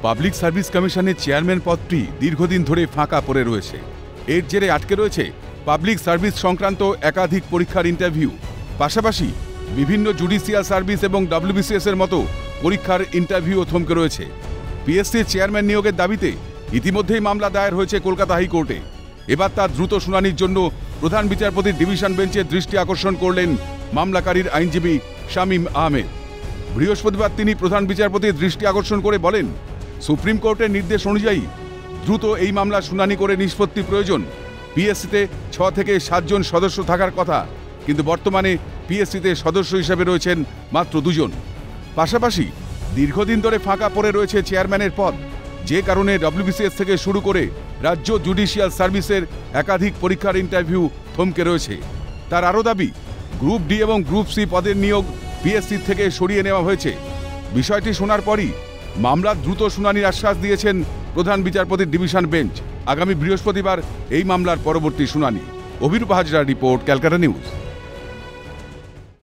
Public service কমিশনের chairman পদটি দীর্ঘদিন ধরে ফাঁকা পড়ে রয়েছে। এর জেরে আটকে রয়েছে পাবলিক সার্ভিস সংক্রান্ত একাধিক পরীক্ষার ইন্টারভিউ। পাশাপাশি বিভিন্ন জুডিশিয়াল সার্ভিস এবং ডব্লিউবিসিএস এর মতো পরীক্ষার ইন্টারভিউও থমকে রয়েছে। পিএসসির চেয়ারম্যান নিয়োগের দাবিতে ইতিমধ্যেই মামলা দায়ের হয়েছে কলকাতা হাইকোর্টে। এবার তার দ্রুত শুনানির জন্য প্রধান বিচারপতির ডিভিশন বেঞ্চের দৃষ্টি আকর্ষণ করলেন মামলাকারীর আইনজীবী শামীম আহমেদ। বৃহস্পতিবার তিনি প্রধান বিচারপতির দৃষ্টি আকর্ষণ করে বলেন, সুপ্রিম কোর্টের নির্দেশ অনুযায়ী দ্রুত এই মামলা শুনানি করে নিষ্পত্তি প্রয়োজন। পিএসসিতে 6 থেকে 7 জন সদস্য থাকার কথা, কিন্তু বর্তমানে পিএসসিতে সদস্য হিসেবে রয়েছেন মাত্র 2 জন। পাশাপাশি দীর্ঘদিন ধরে ফাঁকা পড়ে রয়েছে চেয়ারম্যানের পদ, যে কারণে ডব্লিউবিসিএস থেকে শুরু করে রাজ্য জুডিশিয়াল সার্ভিসের একাধিক পরীক্ষার ইন্টারভিউ থমকে রয়েছে। তার আরও দাবি, গ্রুপ ডি এবং গ্রুপ সি পদের নিয়োগ পিএসসি থেকে সরিয়ে নেওয়া হয়েছে। বিষয়টি শোনার পরই মামলার দ্রুত শুনানির আশ্বাস দিয়েছেন প্রধান বিচারপতির ডিভিশন বেঞ্চ। আগামী বৃহস্পতিবার এই মামলার পরবর্তী শুনানি। অভিরূপ হাজরার রিপোর্ট, ক্যালকাটা নিউজ।